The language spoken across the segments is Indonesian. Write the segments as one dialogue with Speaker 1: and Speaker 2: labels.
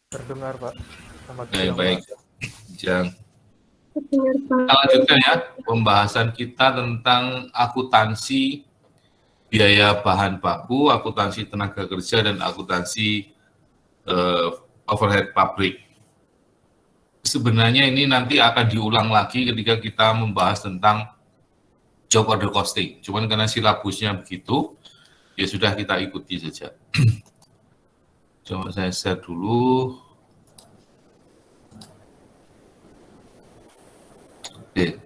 Speaker 1: Terdengar, Pak. Selamat
Speaker 2: Baik,
Speaker 1: siang,
Speaker 2: baik.
Speaker 1: Pak.
Speaker 2: Jang. Kita lanjutkan ya pembahasan kita tentang akuntansi biaya bahan baku, akuntansi tenaga kerja, dan akuntansi overhead pabrik. Sebenarnya ini nanti akan diulang lagi ketika kita membahas tentang job order costing. Cuman karena silabusnya begitu, ya sudah kita ikuti saja. Coba saya share dulu. Oke.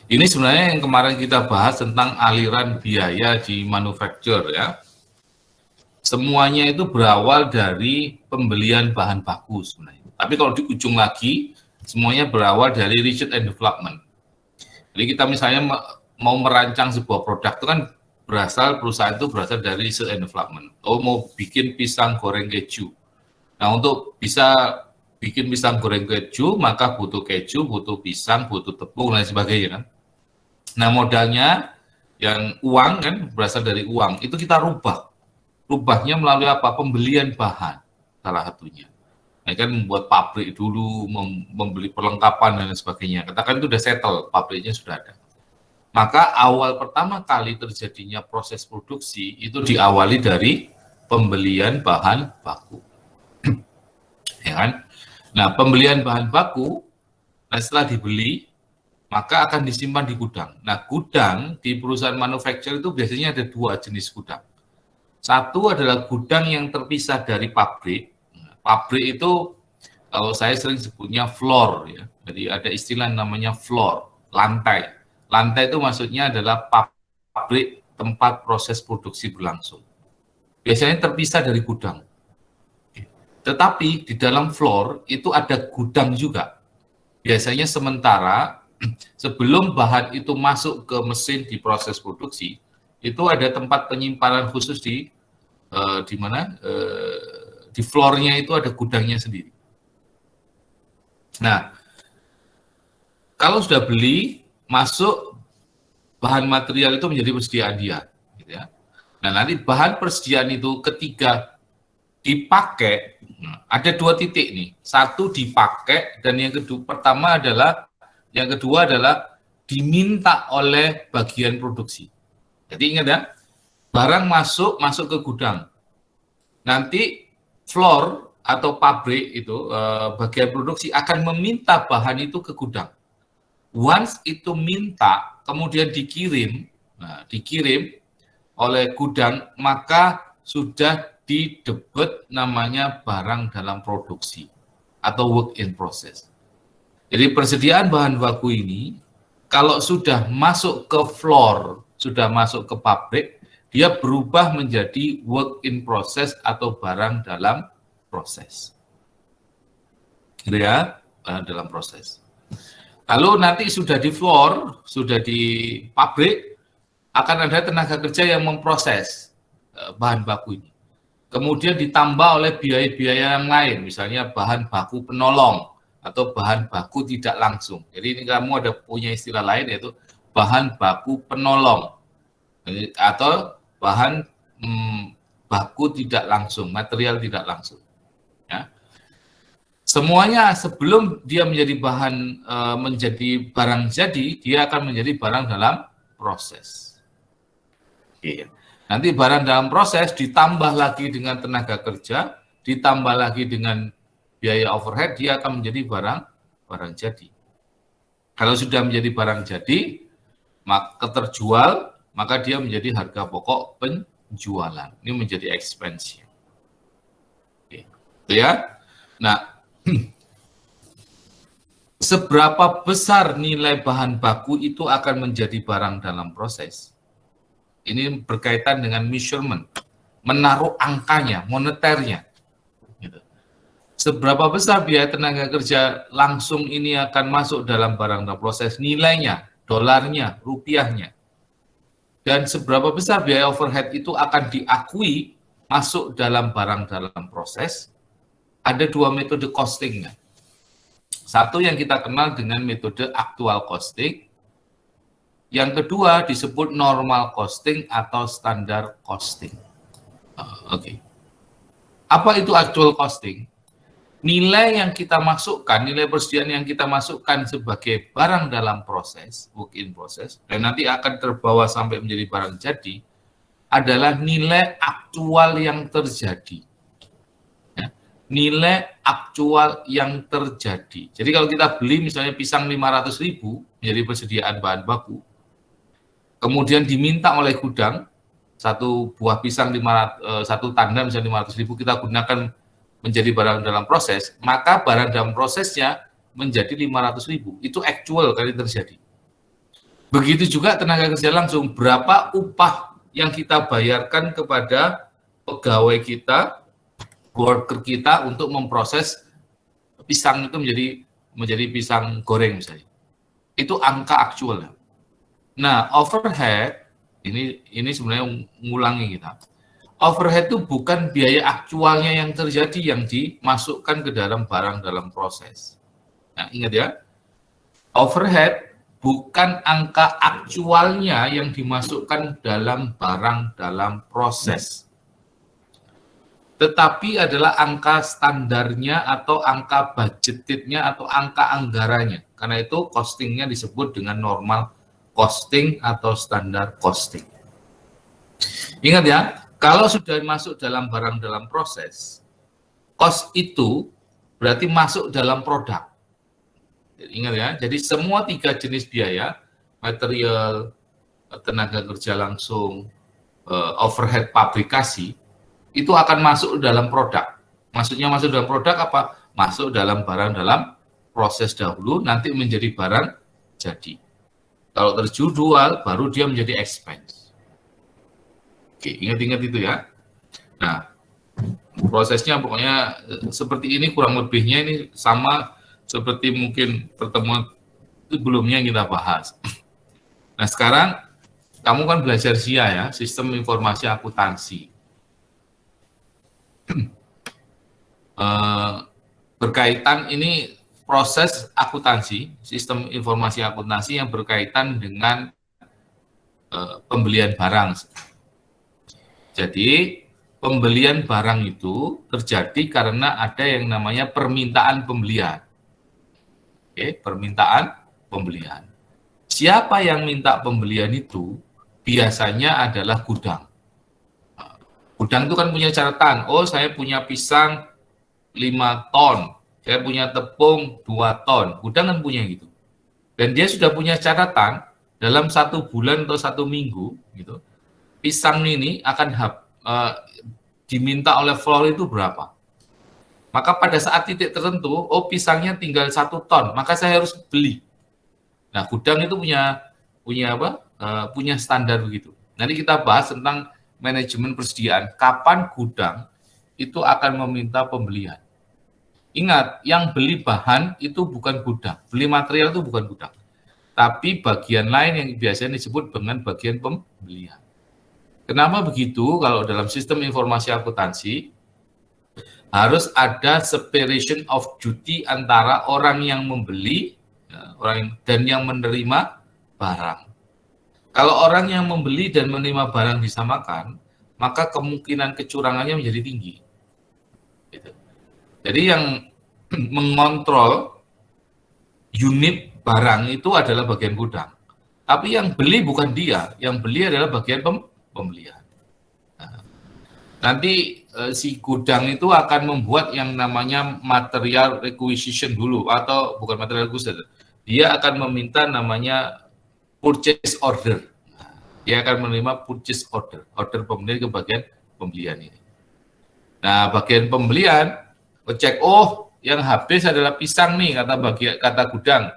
Speaker 2: Ini sebenarnya yang kemarin kita bahas tentang aliran biaya di manufacture ya. Semuanya itu berawal dari pembelian bahan baku sebenarnya. Tapi kalau di ujung lagi, semuanya berawal dari research and development. Jadi kita misalnya mau merancang sebuah produk itu kan perusahaan itu berasal dari research and development. Oh, mau bikin pisang goreng keju. Nah, untuk bisa bikin pisang goreng keju, maka butuh keju, butuh pisang, butuh tepung, dan sebagainya kan. Nah, modalnya yang uang kan berasal dari uang, itu kita rubah. Rubahnya melalui apa? Pembelian bahan, salah satunya. Nah, kan membuat pabrik dulu, membeli perlengkapan dan sebagainya. Katakan itu sudah settle, pabriknya sudah ada. Maka awal pertama kali terjadinya proses produksi itu diawali dari pembelian bahan baku. Ya kan? Nah, pembelian bahan baku, nah setelah dibeli, maka akan disimpan di gudang. Nah, gudang di perusahaan manufacturer itu biasanya ada dua jenis gudang. Satu adalah gudang yang terpisah dari pabrik. Pabrik itu kalau saya sering sebutnya floor ya. Jadi ada istilah namanya floor, lantai. Lantai itu maksudnya adalah pabrik tempat proses produksi berlangsung. Biasanya terpisah dari gudang. Tetapi di dalam floor itu ada gudang juga. Biasanya sementara sebelum bahan itu masuk ke mesin di proses produksi, itu ada tempat penyimpanan khusus di mana di floor-nya itu ada gudangnya sendiri. Nah, kalau sudah beli, masuk bahan material itu menjadi persediaan dia. Gitu ya. Nah, nanti bahan persediaan itu ketika dipakai, ada dua titik nih. Satu dipakai, dan yang kedua adalah diminta oleh bagian produksi. Jadi ingat ya, barang masuk ke gudang. Nanti floor atau pabrik itu bagian produksi akan meminta bahan itu ke gudang. Once itu minta, kemudian dikirim oleh gudang, maka sudah didebut namanya barang dalam produksi atau work in process. Jadi persediaan bahan baku ini kalau sudah masuk ke floor, sudah masuk ke pabrik, dia berubah menjadi work in process atau barang dalam proses. Gitu ya, barang dalam proses. Lalu nanti sudah di floor, sudah di pabrik, akan ada tenaga kerja yang memproses bahan baku ini. Kemudian ditambah oleh biaya-biaya yang lain, misalnya bahan baku penolong atau bahan baku tidak langsung. Jadi ini kamu ada punya istilah lain yaitu bahan baku penolong atau bahan baku tidak langsung, material tidak langsung. Ya. Semuanya sebelum dia menjadi bahan menjadi barang jadi, dia akan menjadi barang dalam proses. Iya. Nanti barang dalam proses ditambah lagi dengan tenaga kerja, ditambah lagi dengan biaya overhead, dia akan menjadi barang jadi. Kalau sudah menjadi barang jadi, maka terjual, maka dia menjadi harga pokok penjualan. Ini menjadi expense. Oke. Ya. Nah, seberapa besar nilai bahan baku itu akan menjadi barang dalam proses? Ini berkaitan dengan measurement, menaruh angkanya, moneternya. Gitu. Seberapa besar biaya tenaga kerja langsung ini akan masuk dalam barang dalam proses, nilainya, dolarnya, rupiahnya. Dan seberapa besar biaya overhead itu akan diakui masuk dalam barang dalam proses, ada dua metode costingnya. Satu yang kita kenal dengan metode actual costing, yang kedua disebut normal costing atau standar costing. Oke. Apa itu actual costing? Nilai yang kita masukkan, nilai persediaan yang kita masukkan sebagai barang dalam proses, work in process, dan nanti akan terbawa sampai menjadi barang jadi, adalah nilai aktual yang terjadi. Ya, nilai aktual yang terjadi. Jadi kalau kita beli misalnya pisang 500.000 menjadi persediaan bahan baku, kemudian diminta oleh gudang, satu buah pisang, satu tanda misalnya 500.000 kita gunakan menjadi barang dalam proses, maka barang dalam prosesnya menjadi 500.000. Itu actual kali terjadi. Begitu juga tenaga kerja langsung, berapa upah yang kita bayarkan kepada pegawai kita, worker kita untuk memproses pisang itu menjadi pisang goreng misalnya. Itu angka aktual. Nah, overhead ini sebenarnya ngulangi kita. Overhead itu bukan biaya aktualnya yang terjadi yang dimasukkan ke dalam barang dalam proses. Nah, ingat ya, overhead bukan angka aktualnya yang dimasukkan dalam barang dalam proses, tetapi adalah angka standarnya atau angka budgetednya atau angka anggarannya. Karena itu costingnya disebut dengan normal costing atau standar costing. Ingat ya, kalau sudah masuk dalam barang dalam proses, cost itu berarti masuk dalam produk. Ingat ya, jadi semua 3 jenis biaya, material, tenaga kerja langsung, overhead pabrikasi, itu akan masuk dalam produk. Maksudnya masuk dalam produk apa? Masuk dalam barang dalam proses dahulu, nanti menjadi barang jadi. Kalau terjual, baru dia menjadi expense. Oke, ingat-ingat itu ya. Nah, prosesnya pokoknya seperti ini, kurang lebihnya ini sama seperti mungkin pertemuan sebelumnya yang kita bahas. Nah, sekarang kamu kan belajar SIA ya, Sistem Informasi Akuntansi. Berkaitan ini proses akuntansi, Sistem Informasi Akuntansi yang berkaitan dengan pembelian barang. Jadi, pembelian barang itu terjadi karena ada yang namanya permintaan pembelian. Oke, permintaan pembelian. Siapa yang minta pembelian itu? Biasanya adalah gudang. Gudang itu kan punya catatan, oh saya punya pisang 5 ton, saya punya tepung 2 ton. Gudang kan punya gitu. Dan dia sudah punya catatan, dalam 1 bulan atau 1 minggu, gitu, pisang ini akan diminta oleh floor itu berapa. Maka pada saat titik tertentu, oh pisangnya tinggal 1 ton, maka saya harus beli. Nah, gudang itu punya standar begitu. Nanti kita bahas tentang manajemen persediaan, kapan gudang itu akan meminta pembelian. Ingat, yang beli bahan itu bukan gudang, beli material itu bukan gudang, tapi bagian lain yang biasanya disebut dengan bagian pembelian. Kenapa begitu? Kalau dalam sistem informasi akuntansi, harus ada separation of duty antara orang yang membeli dan yang menerima barang. Kalau orang yang membeli dan menerima barang disamakan, maka kemungkinan kecurangannya menjadi tinggi. Jadi yang mengontrol unit barang itu adalah bagian gudang. Tapi yang beli bukan dia, yang beli adalah bagian pembelian. Nah, nanti si gudang itu akan membuat yang namanya material requisition dulu, atau bukan material requisition, dia akan meminta namanya purchase order. Nah, dia akan menerima purchase order pembelian ke bagian pembelian ini. Nah, bagian pembelian cek, oh yang habis adalah pisang nih, kata gudang.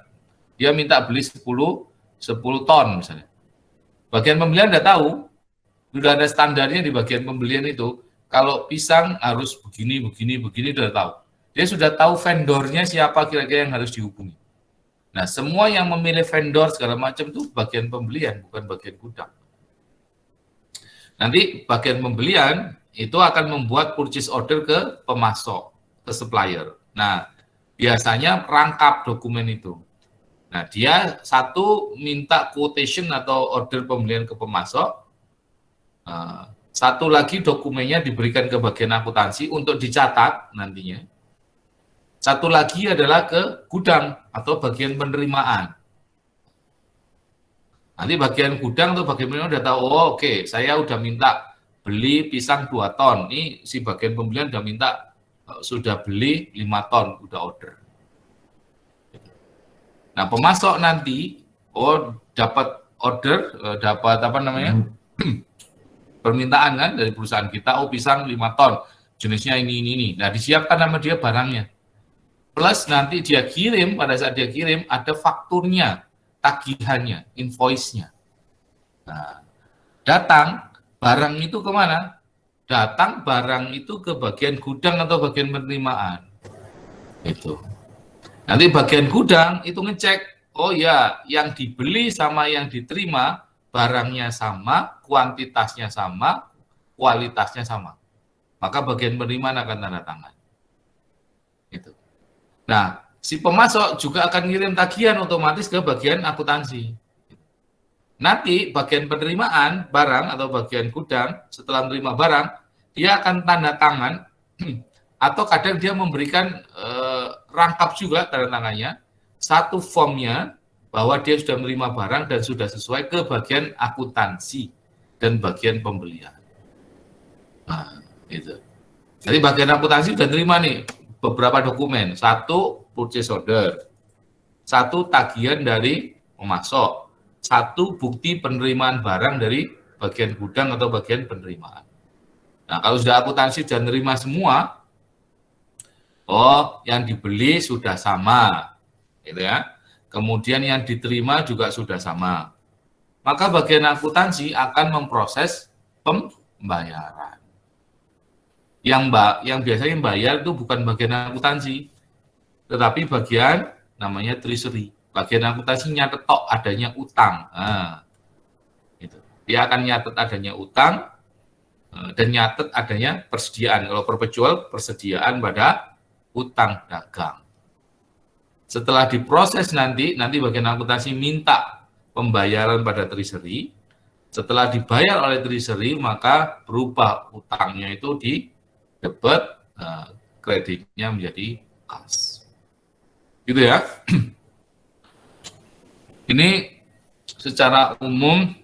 Speaker 2: Dia minta beli 10 ton misalnya. Bagian pembelian udah tahu, sudah ada standarnya di bagian pembelian itu. Kalau pisang harus begini udah tahu. Dia sudah tahu vendornya siapa kira-kira yang harus dihubungi. Nah, semua yang memilih vendor segala macam itu bagian pembelian, bukan bagian gudang. Nanti bagian pembelian itu akan membuat purchase order ke pemasok, ke supplier. Nah, biasanya rangkap dokumen itu. Nah, dia satu minta quotation atau order pembelian ke pemasok, Satu lagi dokumennya diberikan ke bagian akuntansi untuk dicatat nantinya. Satu lagi adalah ke gudang atau bagian penerimaan. Nanti bagian gudang atau bagian penerimaan udah tahu, oh oke, saya udah minta beli pisang 2 ton. Ini si bagian pembelian udah minta sudah beli 5 ton, udah order. Nah, pemasok nanti dapat order, dapat apa namanya? Permintaan kan dari perusahaan kita, pisang 5 ton, jenisnya ini. Nah, disiapkan sama dia barangnya. Plus nanti dia kirim, pada saat dia kirim ada fakturnya, tagihannya, invoice-nya. Nah, datang barang itu kemana? Datang barang itu ke bagian gudang atau bagian penerimaan. Itu. Nanti bagian gudang itu ngecek, oh ya, yang dibeli sama yang diterima barangnya sama, kuantitasnya sama, kualitasnya sama. Maka bagian penerimaan akan tanda tangan. Itu. Nah, si pemasok juga akan ngirim tagihan otomatis ke bagian akuntansi. Nanti bagian penerimaan barang atau bagian gudang setelah menerima barang, dia akan tanda tangan atau kadang dia memberikan rangkap juga tanda tangannya, satu formnya bahwa dia sudah menerima barang dan sudah sesuai ke bagian akuntansi dan bagian pembelian. Nah, itu. Jadi bagian akuntansi sudah terima nih beberapa dokumen. Satu, purchase order. Satu, tagihan dari pemasok. Satu, bukti penerimaan barang dari bagian gudang atau bagian penerimaan. Nah, kalau sudah akuntansi dan terima semua, yang dibeli sudah sama, gitu ya. Kemudian yang diterima juga sudah sama. Maka bagian akuntansi akan memproses pembayaran. Yang biasanya bayar itu bukan bagian akuntansi, tetapi bagian namanya treasury. Bagian akuntansi nyatet adanya utang. Nah, itu. Dia akan nyatet adanya utang dan nyatet adanya persediaan. Kalau perpetual, persediaan pada utang dagang. Setelah diproses nanti bagian akuntansi minta pembayaran pada treasury. Setelah dibayar oleh treasury, maka berubah utangnya itu di debit, kreditnya menjadi kas. Gitu ya. Ini secara umum,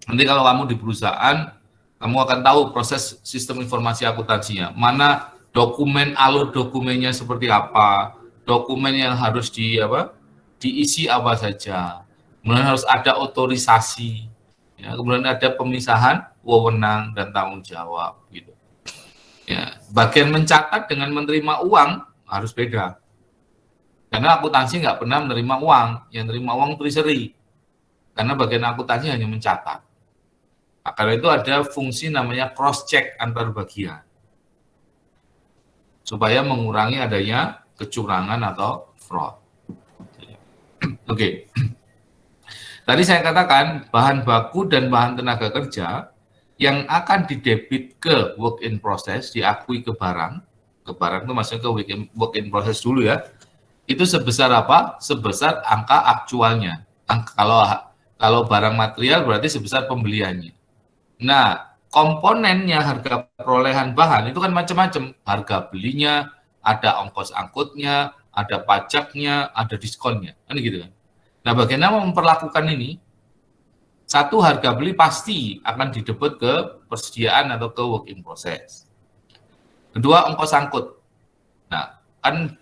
Speaker 2: nanti kalau kamu di perusahaan, kamu akan tahu proses sistem informasi akuntansinya. Mana dokumen, alur dokumennya seperti apa, dokumen yang harus diisi apa saja, kemudian harus ada otorisasi, ya, kemudian ada pemisahan wewenang dan tanggung jawab gitu. Ya, bagian mencatat dengan menerima uang harus beda. Karena akuntansi nggak pernah menerima uang, yang menerima uang treasury. Karena bagian akuntansi hanya mencatat. Nah, karena itu ada fungsi namanya cross check antar bagian. Supaya mengurangi adanya kecurangan atau fraud. Oke. Tadi saya katakan bahan baku dan bahan tenaga kerja yang akan didebit ke work in process, diakui ke barang itu maksudnya ke work in process dulu ya, itu sebesar apa? Sebesar angka aktualnya. Kalau barang material berarti sebesar pembeliannya. Nah, komponennya harga perolehan bahan itu kan macam-macam. Harga belinya, ada ongkos angkutnya, ada pajaknya, ada diskonnya. Kan gitu kan. Nah, bagaimana memperlakukan ini? Satu, harga beli pasti akan didebit ke persediaan atau ke work in process. Kedua, ongkos angkut. Nah, kan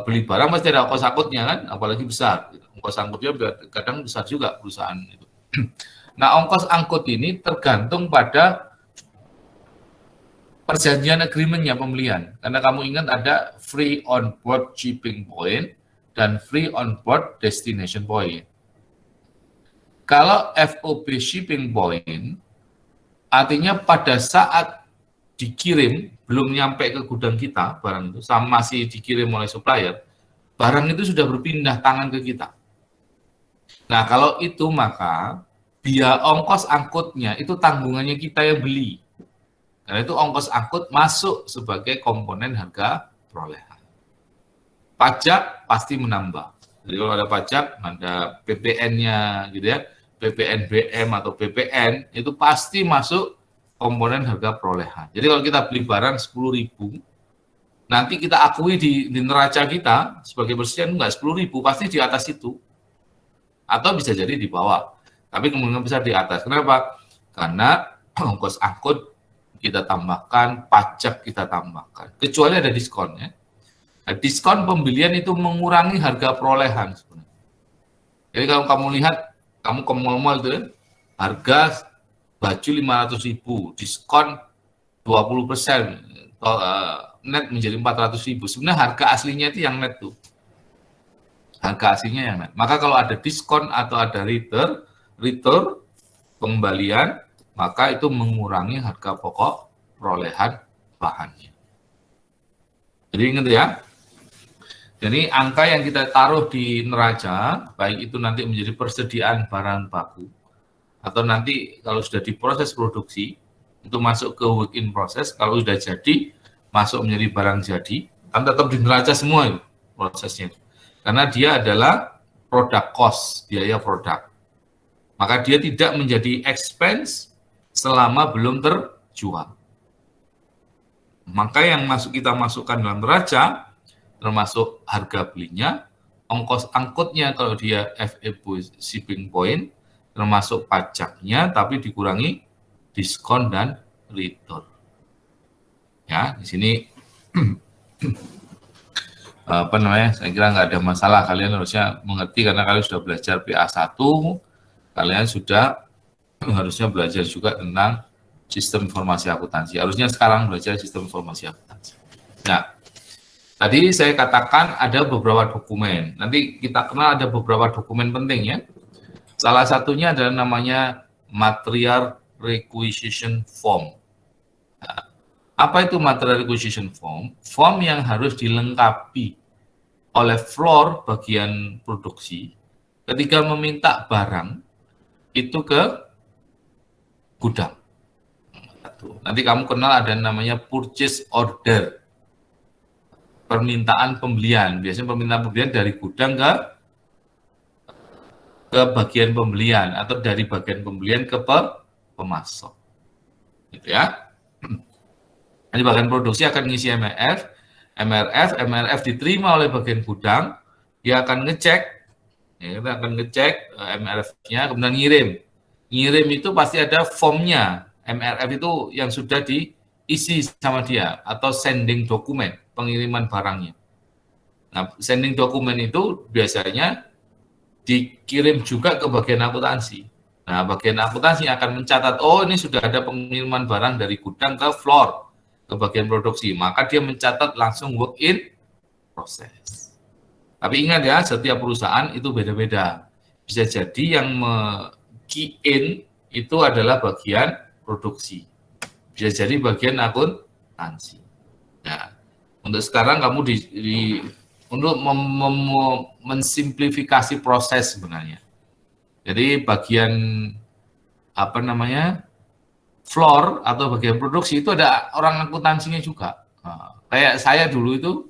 Speaker 2: beli barang pasti ada ongkos angkutnya kan, apalagi besar. Ongkos angkutnya kadang besar juga perusahaan itu. Nah, ongkos angkut ini tergantung pada perjanjian agreement-nya pembelian. Karena kamu ingat ada free on board shipping point dan free on board destination point. Kalau FOB shipping point, artinya pada saat dikirim, belum nyampe ke gudang kita, barang itu, masih dikirim oleh supplier, barang itu sudah berpindah tangan ke kita. Nah, kalau itu maka biaya ongkos angkutnya itu tanggungannya kita yang beli. Karena itu ongkos angkut masuk sebagai komponen harga perolehan. Pajak pasti menambah. Jadi kalau ada pajak, ada PPN-nya gitu ya, PPN BM atau PPN itu pasti masuk komponen harga perolehan. Jadi kalau kita beli barang 10.000, nanti kita akui di neraca kita sebagai persediaan enggak 10.000, pasti di atas itu. Atau bisa jadi di bawah. Tapi kemungkinan besar di atas. Kenapa? Karena ongkos angkut kita tambahkan, pajak kita tambahkan. Kecuali ada diskon ya. Nah, diskon pembelian itu mengurangi harga perolehan sebenarnya. Jadi kalau kamu lihat, kamu ke mall-mall itu ya, harga baju 500.000, diskon 20%, net menjadi 400.000. Sebenarnya harga aslinya itu yang net tuh. Harga aslinya yang net. Maka kalau ada diskon atau ada return pengembalian, maka itu mengurangi harga pokok perolehan bahannya. Jadi ingat ya. Jadi angka yang kita taruh di neraca, baik itu nanti menjadi persediaan barang baku, atau nanti kalau sudah diproses produksi, itu masuk ke work in process, kalau sudah jadi, masuk menjadi barang jadi, kan tetap di neraca semua itu prosesnya. Karena dia adalah produk cost, biaya produk. Maka dia tidak menjadi expense selama belum terjual. Maka yang kita masukkan dalam neraca, termasuk harga belinya, ongkos angkutnya kalau dia FEB shipping point, termasuk pajaknya, tapi dikurangi diskon dan return. Ya, di sini saya kira nggak ada masalah, kalian harusnya mengerti karena kalian sudah belajar PA1, kalian sudah harusnya belajar juga tentang sistem informasi akuntansi. Harusnya sekarang belajar sistem informasi akuntansi. Nah, tadi saya katakan ada beberapa dokumen. Nanti kita kenal ada beberapa dokumen penting ya. Salah satunya adalah namanya Material Requisition Form. Nah, apa itu Material Requisition Form? Form yang harus dilengkapi oleh floor bagian produksi ketika meminta barang itu ke gudang. Nanti kamu kenal ada namanya purchase order, permintaan pembelian. Biasanya permintaan pembelian dari gudang ke bagian pembelian atau dari bagian pembelian ke pemasok. Gitu ya. Nanti bagian produksi akan ngisi MRF diterima oleh bagian gudang, dia akan ngecek, ya, kita akan ngecek MRF-nya, kemudian ngirim. Ngirim itu pasti ada formnya, MRF itu yang sudah diisi sama dia, atau sending dokumen, pengiriman barangnya. Nah, sending dokumen itu biasanya dikirim juga ke bagian akuntansi. Nah, bagian akuntansi akan mencatat, oh ini sudah ada pengiriman barang dari gudang ke floor, ke bagian produksi, maka dia mencatat langsung work in process. Tapi ingat ya, setiap perusahaan itu beda-beda. Bisa jadi yang key in itu adalah bagian produksi. Bisa jadi bagian akuntansi. Nah, untuk sekarang kamu untuk mensimplifikasi proses sebenarnya. Jadi bagian floor atau bagian produksi itu ada orang akuntansinya juga. Nah, kayak saya dulu itu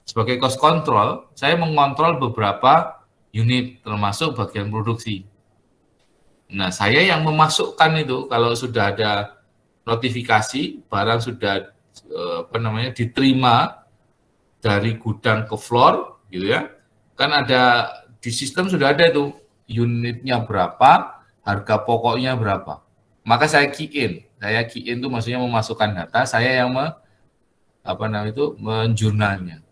Speaker 2: sebagai cost control, saya mengontrol beberapa unit termasuk bagian produksi. Nah, saya yang memasukkan itu kalau sudah ada notifikasi barang sudah diterima dari gudang ke floor gitu ya. Kan ada di sistem sudah ada itu unitnya berapa, harga pokoknya berapa. Maka saya key in itu maksudnya memasukkan data, saya yang menjurnalnya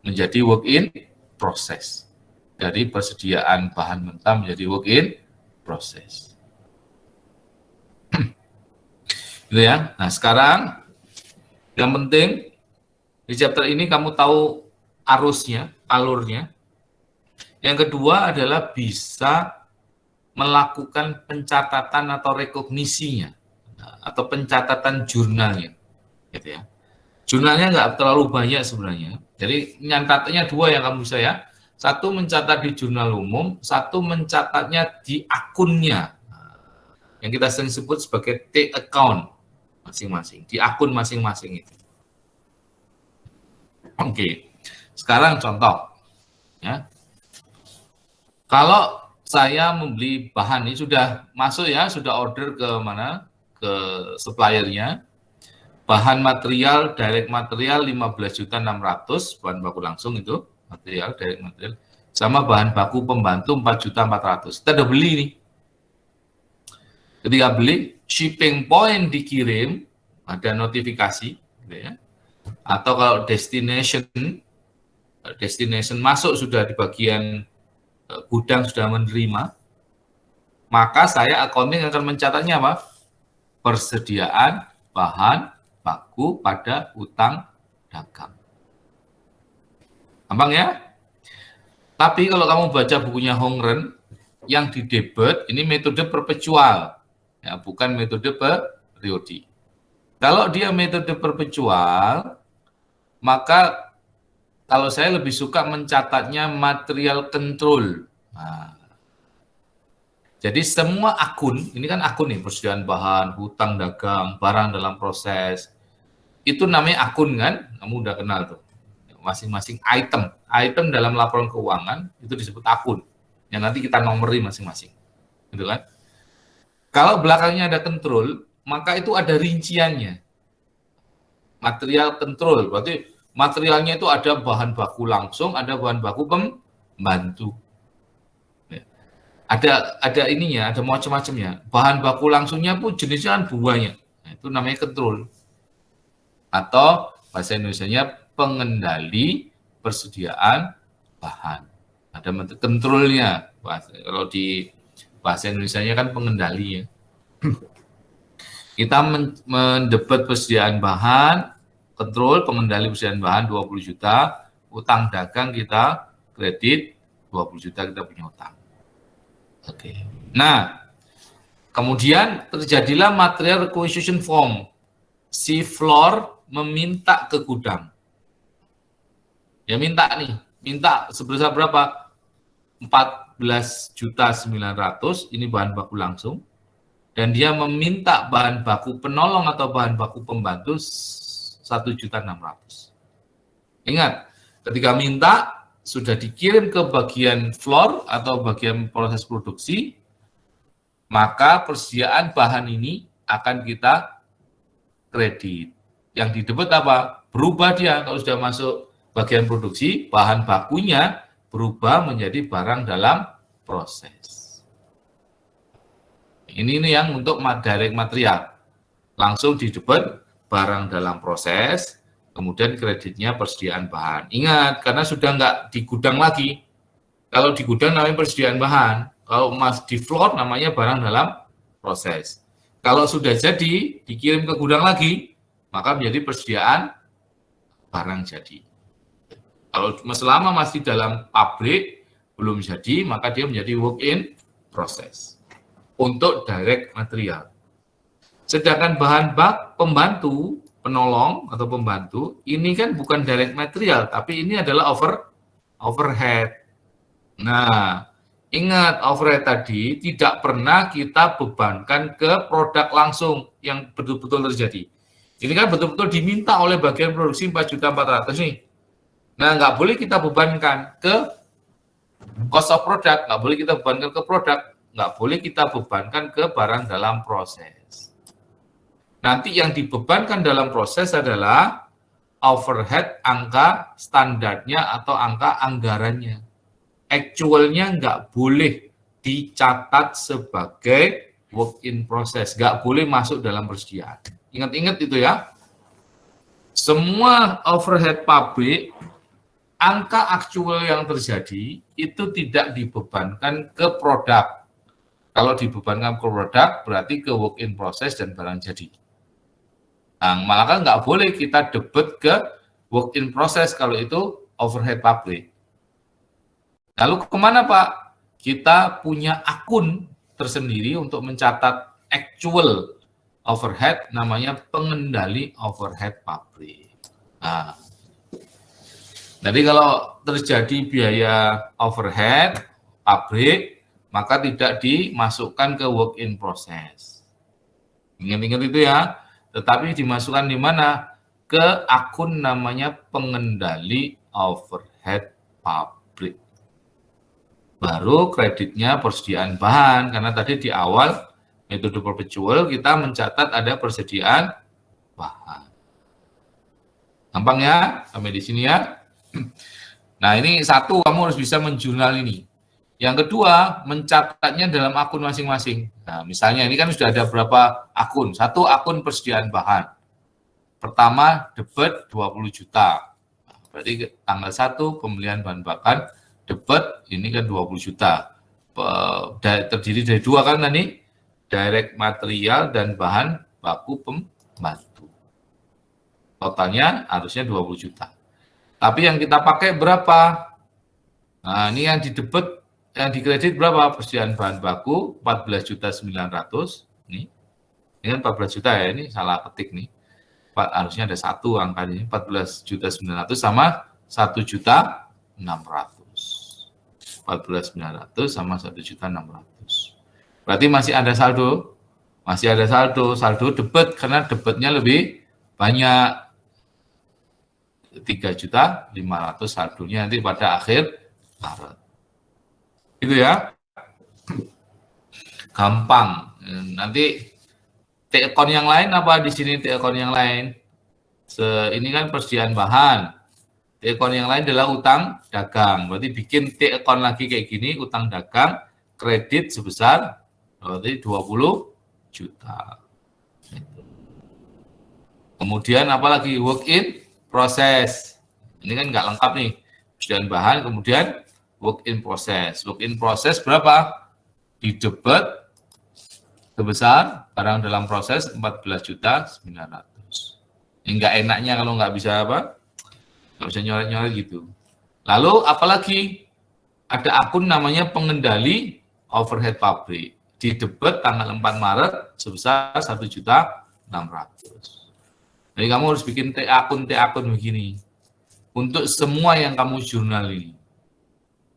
Speaker 2: menjadi work in process. Dari persediaan bahan mentah menjadi work in process. Gitu ya. Nah, sekarang yang penting di chapter ini kamu tahu arusnya, alurnya. Yang kedua adalah bisa melakukan pencatatan atau rekognisinya atau pencatatan jurnalnya, gitu ya. Jurnalnya nggak terlalu banyak sebenarnya. Jadi nyatatnya dua yang kamu bisa ya. Satu mencatat di jurnal umum, satu mencatatnya di akunnya. Yang kita sering sebut sebagai T-account masing-masing, di akun masing-masing itu. Oke, sekarang contoh ya. Kalau saya membeli bahan ini sudah masuk ya, sudah order ke mana? Ke ke suppliernya. Bahan material, direct material 15.600.000 bahan baku langsung itu material, direct material, sama bahan baku pembantu 4.400.000. Kita udah beli nih. Ketika beli, shipping point dikirim, ada notifikasi, gitu ya. Atau kalau destination masuk sudah di bagian gudang sudah menerima, maka saya accounting akan mencatatnya apa? Persediaan bahan baku pada utang dagang. Gampang ya? Tapi kalau kamu baca bukunya Hongren, yang di debit ini metode perpetual, ya, bukan metode periodik. Kalau dia metode perpetual, maka kalau saya lebih suka mencatatnya material control. Nah, jadi semua akun, ini kan akun nih, persediaan bahan, hutang dagang, barang dalam proses, itu namanya akun kan, kamu udah kenal tuh. Masing-masing item dalam laporan keuangan itu disebut akun, yang nanti kita nomori masing-masing, gitu kan. Kalau belakangnya ada control, maka itu ada rinciannya. Material control, berarti materialnya itu ada bahan baku langsung, ada bahan baku pembantu. Ada ininya, ada macam-macamnya. Bahan baku langsungnya pun jenisnya kan buahnya. Nah, itu namanya control. Atau bahasa Indonesianya pengendali persediaan bahan. Ada kontrolnya. Kalau di bahasa Indonesianya kan pengendali ya. Kita mendebet persediaan bahan, kontrol pengendali persediaan bahan 20 juta, utang dagang kita kredit 20 juta kita punya utang. Oke. Nah, kemudian terjadilah material requisition form. Si floor meminta ke gudang. Ya minta nih, minta sebesar berapa? 14.900.000, ini bahan baku langsung. Dan dia meminta bahan baku penolong atau bahan baku pembantu 1.600.000. Ingat, ketika minta sudah dikirim ke bagian floor atau bagian proses produksi, maka persediaan bahan ini akan kita kredit. Yang di debit apa? Berubah dia kalau sudah masuk bagian produksi, bahan bakunya berubah menjadi barang dalam proses. Ini yang untuk direct material. Langsung di debit barang dalam proses, kemudian kreditnya persediaan bahan. Ingat, karena sudah nggak di gudang lagi. Kalau di gudang namanya persediaan bahan. Kalau di floor namanya barang dalam proses. Kalau sudah jadi, dikirim ke gudang lagi, maka menjadi persediaan barang jadi. Kalau selama masih dalam pabrik, belum jadi, maka dia menjadi work in process. Untuk direct material. Sedangkan bahan pembantu, penolong atau pembantu, ini kan bukan direct material, tapi ini adalah overhead. Nah, ingat overhead tadi tidak pernah kita bebankan ke produk langsung yang betul-betul terjadi. Ini kan betul-betul diminta oleh bagian produksi 4.400.000 nih. Nah, nggak boleh kita bebankan ke cost of product, nggak boleh kita bebankan ke produk, nggak boleh kita bebankan ke barang dalam proses. Nanti yang dibebankan dalam proses adalah overhead angka standarnya atau angka anggarannya. Actualnya nggak boleh dicatat sebagai work in process, nggak boleh masuk dalam persediaan. Ingat-ingat itu ya. Semua overhead pabrik, angka aktual yang terjadi itu tidak dibebankan ke produk. Kalau dibebankan ke produk, berarti ke work in process dan barang jadi. Nah, maka nggak boleh kita debit ke work in process kalau itu overhead pabrik. Lalu kemana Pak? Kita punya akun tersendiri untuk mencatat actual overhead, namanya pengendali overhead pabrik. Nah, jadi kalau terjadi biaya overhead pabrik, maka tidak dimasukkan ke work in process. Ingat-ingat itu ya. Tetapi dimasukkan di mana? Ke akun namanya pengendali overhead pabrik. Baru kreditnya persediaan bahan, karena tadi di awal metode perpetual kita mencatat ada persediaan bahan. Gampang ya, sampai di sini ya. Nah, ini satu, kamu harus bisa menjurnal ini. Yang kedua, mencatatnya dalam akun masing-masing. Nah, misalnya ini kan sudah ada berapa akun. Satu akun persediaan bahan. Pertama, debit 20 juta. Berarti tanggal 1 pembelian bahan bakar, debit ini kan 20 juta. Terdiri dari dua kan tadi, direct material dan bahan baku pembantu. Totalnya harusnya 20 juta. Tapi yang kita pakai berapa? Nah, ini yang di debit, yang di kredit berapa? Persediaan bahan baku 14.900.000. Ini kan 14 juta ya, ini salah ketik nih. Harusnya ada satu angkanya, 14.900.000 sama 1.600.000. 14.900 sama 1.600.000. Berarti masih ada saldo. Masih ada saldo debit karena debitnya lebih banyak. 3.500.000 saldonya nanti pada akhir Maret. Gitu ya. Gampang. Nanti T-account yang lain apa di sini T-account yang lain? Ini kan persediaan bahan. T-account yang lain adalah utang dagang. Berarti bikin T-account lagi kayak gini, utang dagang, kredit sebesar berarti 20 juta. Kemudian apalagi work in proses. Ini kan nggak lengkap nih. Persediaan bahan, kemudian work in process. Work in process berapa? Di debit sebesar barang dalam proses 14.900.000. Enggak enaknya kalau nggak bisa apa? Nggak bisa nyoret-nyoret gitu. Lalu apalagi ada akun namanya pengendali overhead pabrik. Di debit tanggal 4 Maret sebesar 1.600.000. Jadi kamu harus bikin T-akun begini. Untuk semua yang kamu jurnal ini.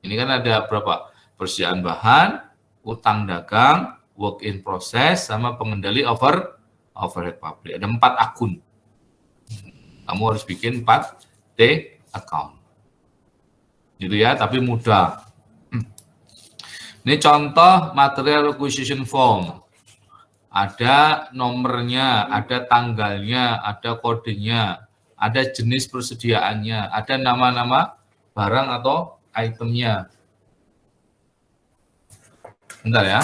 Speaker 2: Ini kan ada berapa? Persediaan bahan, utang dagang, work in process, sama pengendali overhead pabrik. Ada 4 akun. Kamu harus bikin 4 T-account. Gitu ya, tapi mudah. Ini contoh material requisition form. Ada nomornya, ada tanggalnya, ada kodenya, ada jenis persediaannya, ada nama-nama barang atau itemnya. Bentar ya.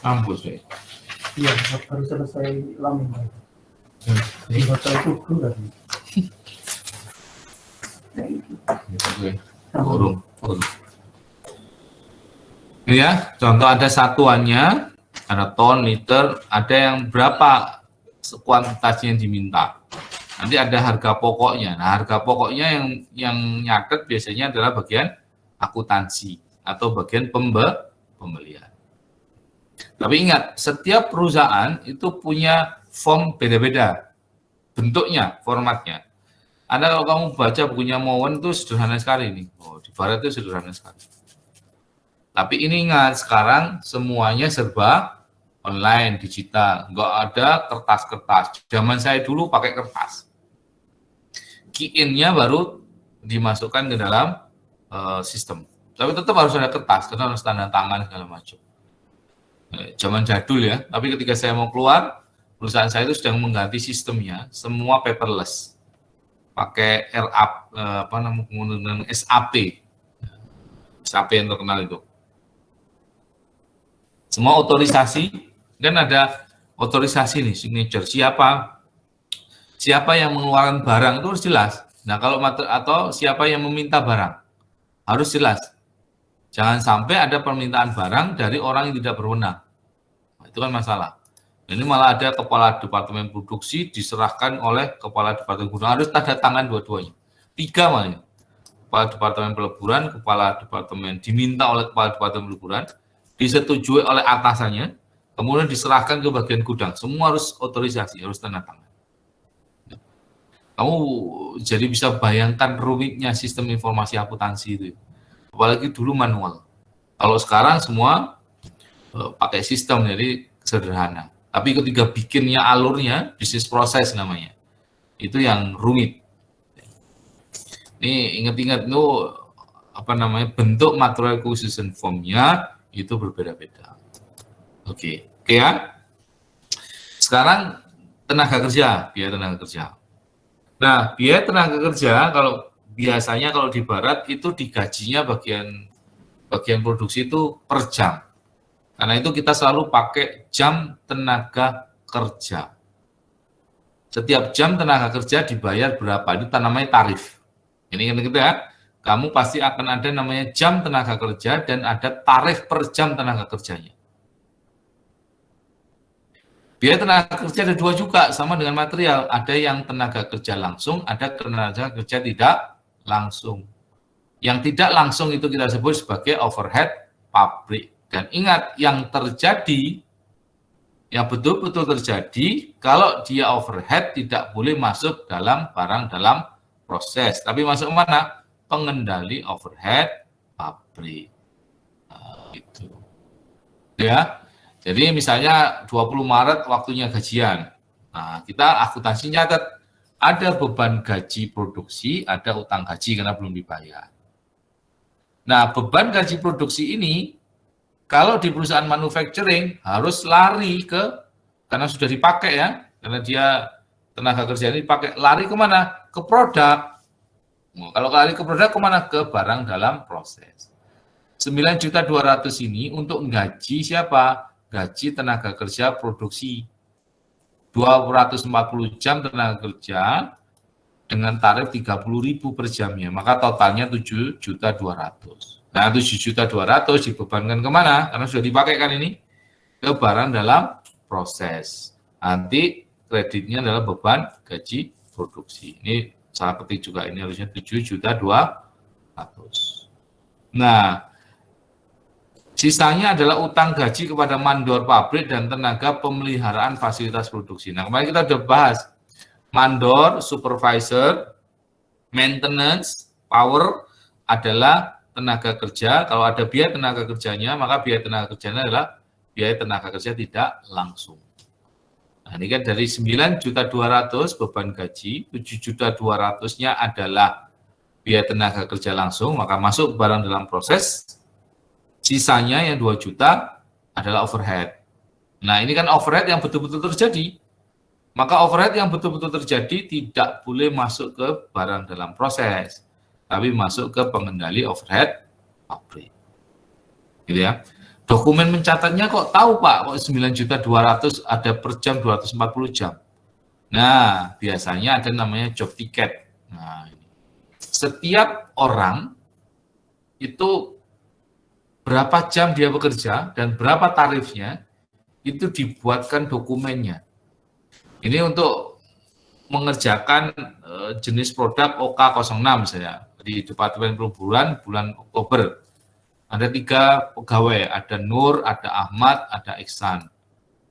Speaker 2: Kampus ya.
Speaker 1: Iya, harus selesai lamin. Di hotel itu kan.
Speaker 2: Ini ya, contoh ada satuannya, ada ton, liter, ada yang berapa kuantitasnya yang diminta. Nanti ada harga pokoknya. Nah, harga pokoknya yang nyatet biasanya adalah bagian akuntansi atau bagian pembelian. Tapi ingat, setiap perusahaan itu punya form beda-beda bentuknya, formatnya. Anda kalau kamu baca bukunya Mowen itu sederhana sekali nih. Oh, di barat itu sederhana sekali. Tapi ini ingat, sekarang semuanya serba online, digital. Nggak ada kertas-kertas. Zaman saya dulu pakai kertas. Key-in-nya baru dimasukkan ke dalam sistem. Tapi tetap harus ada kertas, karena harus tanda tangan segala macam. Zaman jadul ya. Tapi ketika saya mau keluar, perusahaan saya itu sedang mengganti sistemnya, semua paperless. Pakai SAP. SAP yang terkenal itu. Semua otorisasi, kan ada otorisasi nih, signature. Siapa yang mengeluarkan barang itu harus jelas. Nah, kalau atau siapa yang meminta barang harus jelas. Jangan sampai ada permintaan barang dari orang yang tidak berwenang. Nah, itu kan masalah. Ini malah ada kepala departemen produksi diserahkan oleh kepala departemen gudang, harus tanda tangan dua-duanya. 3 malah. Kepala departemen peleburan, kepala departemen diminta oleh kepala departemen peleburan, disetujui oleh atasannya, kemudian diserahkan ke bagian gudang. Semua harus otorisasi, harus tanda tangan. Kamu jadi bisa bayangkan rumitnya sistem informasi akuntansi itu. Apalagi dulu manual. Kalau sekarang semua pakai sistem, jadi sederhana. Tapi ketika bikinnya alurnya, bisnis proses namanya, itu yang rumit. Ini ingat-ingat itu apa namanya, bentuk material acquisition form-nya itu berbeda-beda. Oke ya. Sekarang tenaga kerja, biaya tenaga kerja. Nah, biaya tenaga kerja kalau biasanya kalau di barat itu digajinya bagian produksi itu per jam. Karena itu kita selalu pakai jam tenaga kerja. Setiap jam tenaga kerja dibayar berapa, itu namanya tarif. Ini kan kita ya, kamu pasti akan ada namanya jam tenaga kerja dan ada tarif per jam tenaga kerjanya. Biaya tenaga kerja ada dua juga, sama dengan material. Ada yang tenaga kerja langsung, ada tenaga kerja tidak langsung. Yang tidak langsung itu kita sebut sebagai overhead pabrik. Dan ingat, yang terjadi, yang betul-betul terjadi, kalau dia overhead tidak boleh masuk dalam barang dalam proses. Tapi masuk mana? Pengendali overhead pabrik. Nah, gitu. Ya. Jadi misalnya 20 Maret waktunya gajian. Nah, kita akuntansi nyatet ada beban gaji produksi, ada utang gaji karena belum dibayar. Nah, beban gaji produksi ini kalau di perusahaan manufacturing harus lari karena sudah dipakai ya, karena dia tenaga kerja ini dipakai, lari kemana? Ke produk. Nah, kalau lari ke produk kemana? Ke barang dalam proses. 9.200.000 ini untuk gaji siapa? Gaji tenaga kerja produksi 240 jam tenaga kerja dengan tarif 30.000 per jamnya, maka totalnya 7.200.000. Nah, 7.200.000 dibebankan kemana? Karena sudah dipakai kan ini, ke barang dalam proses. Nanti kreditnya adalah beban gaji produksi. Ini saya petik juga, ini harusnya 7.200.000. Nah, sisanya adalah utang gaji kepada mandor pabrik dan tenaga pemeliharaan fasilitas produksi. Nah, kemarin kita sudah bahas mandor, supervisor, maintenance, power adalah tenaga kerja. Kalau ada biaya tenaga kerjanya, maka biaya tenaga kerjanya adalah biaya tenaga kerja tidak langsung. Nah, ini kan dari 9.200.000 beban gaji, 7.200.000-nya adalah biaya tenaga kerja langsung, maka masuk barang dalam proses. Sisanya yang 2 juta adalah overhead. Nah, ini kan overhead yang betul-betul terjadi. Maka overhead yang betul-betul terjadi tidak boleh masuk ke barang dalam proses, tapi masuk ke pengendali overhead pabrik. Gitu ya. Dokumen mencatatnya kok tahu Pak, kok 9.200.000 ada per jam 240 jam. Nah, biasanya ada namanya job ticket. Nah, setiap orang itu berapa jam dia bekerja dan berapa tarifnya, itu dibuatkan dokumennya. Ini untuk mengerjakan jenis produk OK06 saya di Departemen Perburuan bulan Oktober. Ada 3 pegawai, ada Nur, ada Ahmad, ada Iksan.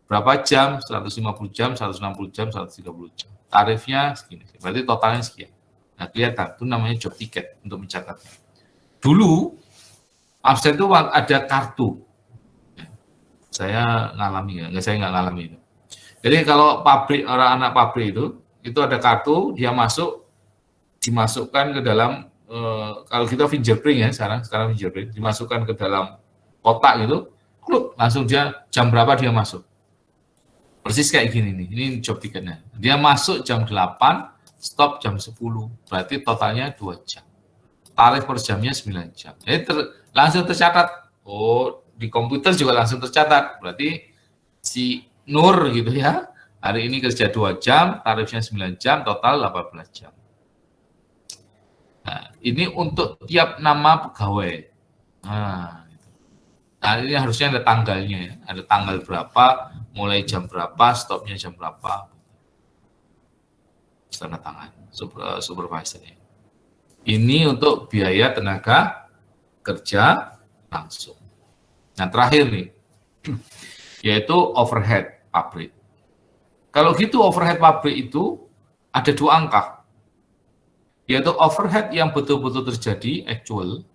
Speaker 2: Berapa jam? 150 jam, 160 jam, 130 jam. Tarifnya segini, berarti totalnya sekian. Nah, kelihatan, itu namanya job ticket untuk mencatatnya. Dulu, absen itu ada kartu. Saya ngalami ya, saya nggak ngalami itu. Jadi kalau pabrik, orang anak pabrik itu ada kartu, dia dimasukkan ke dalam, kalau kita fingerprint ya, sekarang fingerprint, dimasukkan ke dalam kotak gitu, kluk, langsung dia jam berapa dia masuk. Persis kayak gini nih, ini job ticketnya. Dia masuk jam 8, stop jam 10, berarti totalnya 2 jam. Tarif per jamnya 9 jam. Jadi langsung tercatat. Oh, di komputer juga langsung tercatat. Berarti si Nur gitu ya, hari ini kerja 2 jam, tarifnya 9 jam, total 18 jam. Nah, ini untuk tiap nama pegawai. Nah, ini harusnya ada tanggalnya ya. Ada tanggal berapa, mulai jam berapa, stopnya jam berapa. Tanda tangan supervisornya. Ini untuk biaya tenaga kerja langsung. Nah, terakhir nih, yaitu overhead pabrik. Kalau gitu overhead pabrik itu ada 2 angka, yaitu overhead yang betul-betul terjadi, actual,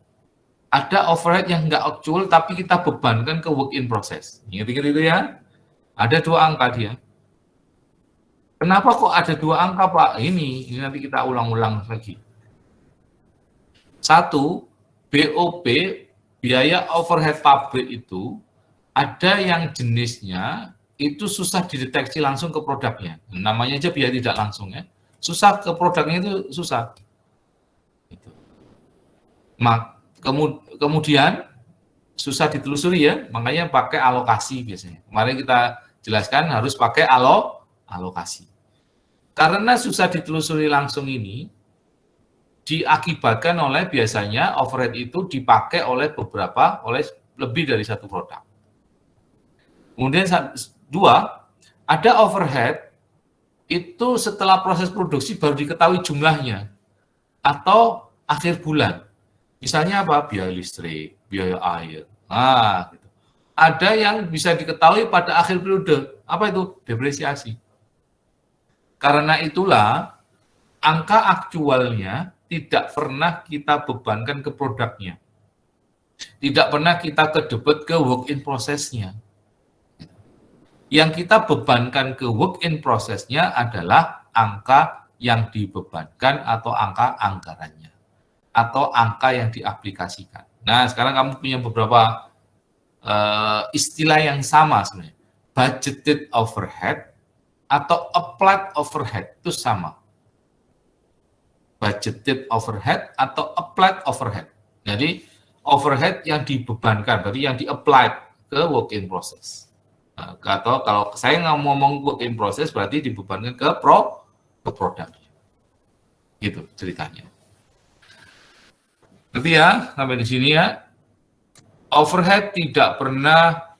Speaker 2: ada overhead yang enggak actual tapi kita bebankan ke work in process. Ingat-ingat itu ya, ada 2 angka dia. Kenapa kok ada 2 angka Pak? Ini nanti kita ulang-ulang lagi. Satu, BOP, biaya overhead pabrik itu ada yang jenisnya itu susah dideteksi langsung ke produknya. Namanya aja biaya tidak langsung ya. Susah ke produknya itu susah. Gitu. Kemudian susah ditelusuri ya, makanya pakai alokasi biasanya. Kemarin kita jelaskan harus pakai alokasi. Karena susah ditelusuri langsung ini, diakibatkan oleh biasanya overhead itu dipakai oleh lebih dari satu produk. Kemudian dua, ada overhead itu setelah proses produksi baru diketahui jumlahnya atau akhir bulan. Misalnya apa? Biaya listrik, biaya air. Nah, gitu. Ada yang bisa diketahui pada akhir periode. Apa itu? Depresiasi. Karena itulah angka aktualnya tidak pernah kita bebankan ke produknya. Tidak pernah kita kedebet ke work in process-nya. Yang kita bebankan ke work in process-nya adalah angka yang dibebankan atau angka anggarannya. Atau angka yang diaplikasikan. Nah, sekarang kamu punya beberapa istilah yang sama sebenarnya. Budgeted overhead atau applied overhead itu sama. Budgeted overhead atau applied overhead. Jadi overhead yang dibebankan, berarti yang di-applied ke work in process. Nah, atau kalau saya nggak ngomong work in process, berarti dibebankan ke produk. Gitu ceritanya. Ngerti ya, sampai di sini ya. Overhead tidak pernah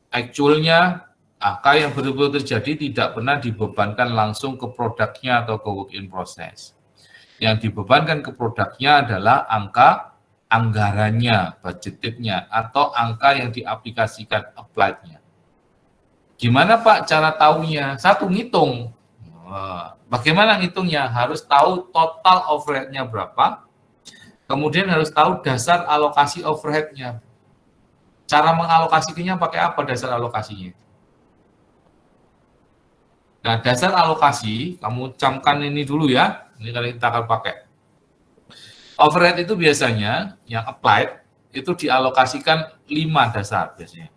Speaker 2: actualnya, angka yang betul-betul terjadi tidak pernah dibebankan langsung ke produknya atau ke work in process. Yang dibebankan ke produknya adalah angka anggarannya, budgetednya, atau angka yang diaplikasikan, applied-nya. Gimana Pak cara tahunya? Satu, ngitung. Bagaimana ngitungnya? Harus tahu total overhead-nya berapa, kemudian harus tahu dasar alokasi overhead-nya. Cara mengalokasikannya pakai apa dasar alokasinya? Nah, dasar alokasi, kamu camkan ini dulu ya. Ini kali kita akan pakai. Overhead itu biasanya, yang applied, itu dialokasikan 5 dasar biasanya.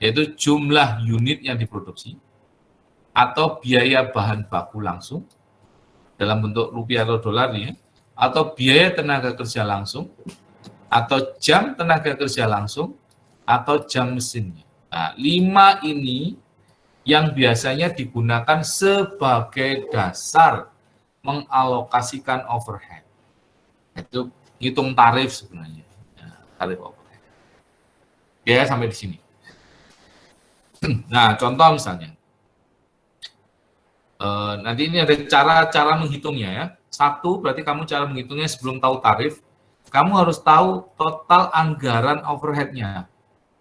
Speaker 2: Yaitu jumlah unit yang diproduksi, atau biaya bahan baku langsung, dalam bentuk rupiah atau dolar ya, atau biaya tenaga kerja langsung, atau jam tenaga kerja langsung, atau jam mesinnya. Nah, 5 ini yang biasanya digunakan sebagai dasar mengalokasikan overhead. Itu hitung tarif sebenarnya. Tarif overhead. Ya, sampai di sini. Nah, contoh misalnya. Nanti ini ada cara menghitungnya ya. Satu, berarti kamu cara menghitungnya sebelum tahu tarif, kamu harus tahu total anggaran overhead-nya.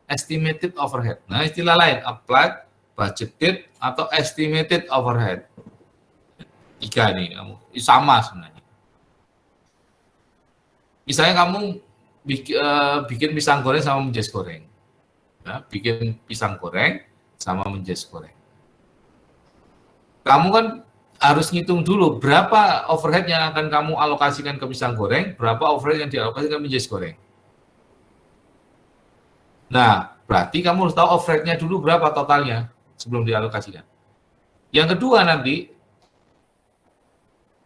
Speaker 2: Estimated overhead. Nah, istilah lain, applied, budgeted, atau estimated overhead. 3 nih, kamu sama sebenarnya. Misalnya kamu bikin pisang goreng sama menjes goreng. Ya, bikin pisang goreng sama menjes goreng. Kamu kan harus ngitung dulu berapa overhead yang akan kamu alokasikan ke pisang goreng, berapa overhead yang dialokasikan ke menjes goreng. Nah, berarti kamu harus tahu overhead-nya dulu berapa totalnya sebelum dialokasikan. Yang kedua nanti,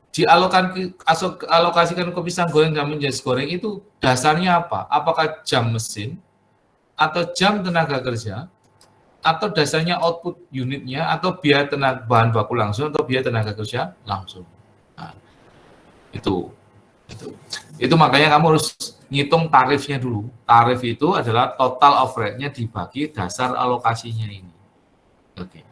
Speaker 2: dialokasikan ke pisang goreng dan menjes goreng itu dasarnya apa? Apakah jam mesin, atau jam tenaga kerja, atau dasarnya output unitnya, atau biaya tenaga bahan baku langsung, atau biaya tenaga kerja langsung. Nah, itu makanya kamu harus ngitung tarifnya dulu. Tarif itu adalah total overhead-nya dibagi dasar alokasinya ini. Oke.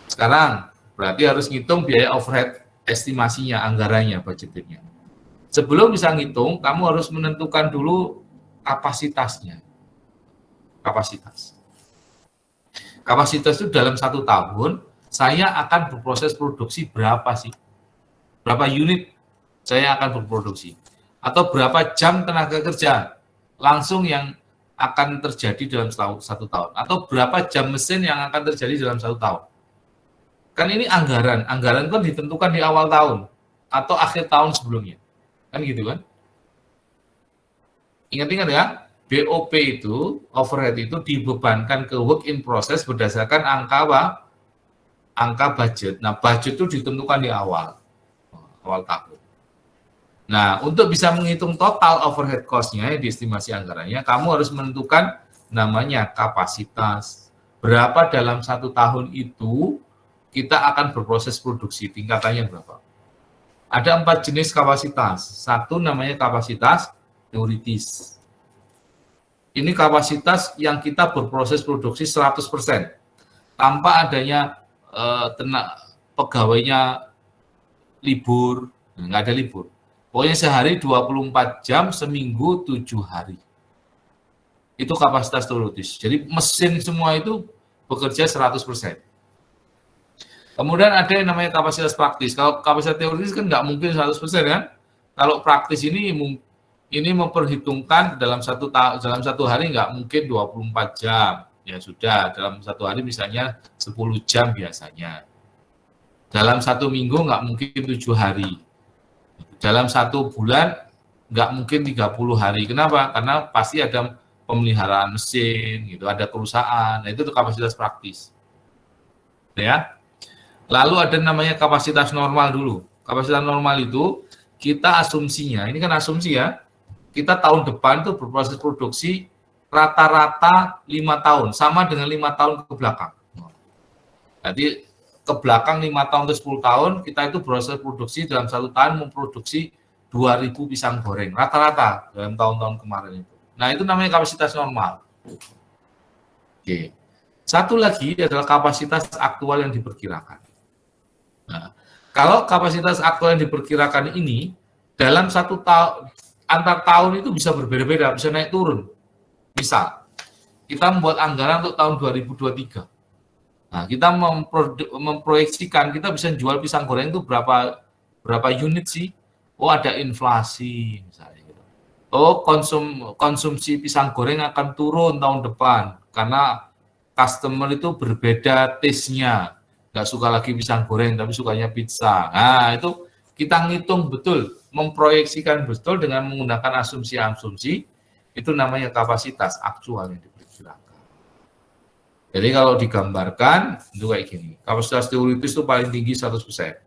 Speaker 2: Sekarang berarti harus ngitung biaya overhead estimasinya, anggarannya, budgetnya. Sebelum bisa ngitung, kamu harus menentukan dulu kapasitasnya. Kapasitas itu dalam 1 tahun, saya akan berproses produksi berapa sih? Berapa unit saya akan berproduksi? Atau berapa jam tenaga kerja langsung yang akan terjadi dalam 1 tahun? Atau berapa jam mesin yang akan terjadi dalam 1 tahun? Kan ini anggaran kan ditentukan di awal tahun atau akhir tahun sebelumnya. Kan gitu kan? Ingat-ingat ya, BOP itu, overhead itu dibebankan ke work in process berdasarkan angka apa? Angka budget. Nah, budget itu ditentukan di awal tahun. Nah, untuk bisa menghitung total overhead cost-nya di estimasi anggarannya, kamu harus menentukan namanya kapasitas. Berapa dalam 1 tahun itu kita akan berproses produksi, tingkatannya berapa. Ada 4 jenis kapasitas. Satu namanya kapasitas teoritis. Ini kapasitas yang kita berproses produksi 100%. Tanpa adanya pegawainya libur, nggak ada libur. Pokoknya sehari 24 jam, seminggu 7 hari. Itu kapasitas teoritis. Jadi mesin semua itu bekerja 100%. Kemudian ada yang namanya kapasitas praktis. Kalau kapasitas teoritis kan nggak mungkin 100% kan. Kalau praktis ini memperhitungkan dalam satu hari nggak mungkin 24 jam. Ya sudah, dalam 1 hari misalnya 10 jam biasanya. Dalam 1 minggu nggak mungkin 7 hari. Dalam 1 bulan nggak mungkin 30 hari. Kenapa? Karena pasti ada pemeliharaan mesin, gitu, ada kerusakan. Nah, itu kapasitas praktis. Ya. Lalu ada namanya kapasitas normal dulu. Kapasitas normal itu kita asumsinya, ini kan asumsi ya, kita tahun depan tuh berproses produksi rata-rata 5 tahun, sama dengan 5 tahun ke belakang. Jadi ke belakang 5 tahun ke 10 tahun, kita itu proses produksi dalam 1 tahun memproduksi 2.000 pisang goreng, rata-rata dalam tahun-tahun kemarin itu. Nah, itu namanya kapasitas normal. Oke. Satu lagi adalah kapasitas aktual yang diperkirakan. Nah, kalau kapasitas aktual yang diperkirakan ini, dalam 1 tahun, antar tahun itu bisa berbeda-beda, bisa naik turun. Misal, kita membuat anggaran untuk tahun 2023. Nah, kita memproyeksikan kita bisa jual pisang goreng itu berapa unit sih? Oh, ada inflasi misalnya. Oh, konsumsi pisang goreng akan turun tahun depan karena customer itu berbeda taste-nya. Nggak suka lagi pisang goreng, tapi sukanya pizza. Nah, itu kita ngitung betul, memproyeksikan betul dengan menggunakan asumsi-asumsi, itu namanya kapasitas aktual yang diperkirakan. Jadi kalau digambarkan, itu kayak gini. Kapasitas teoritis itu paling tinggi 100%.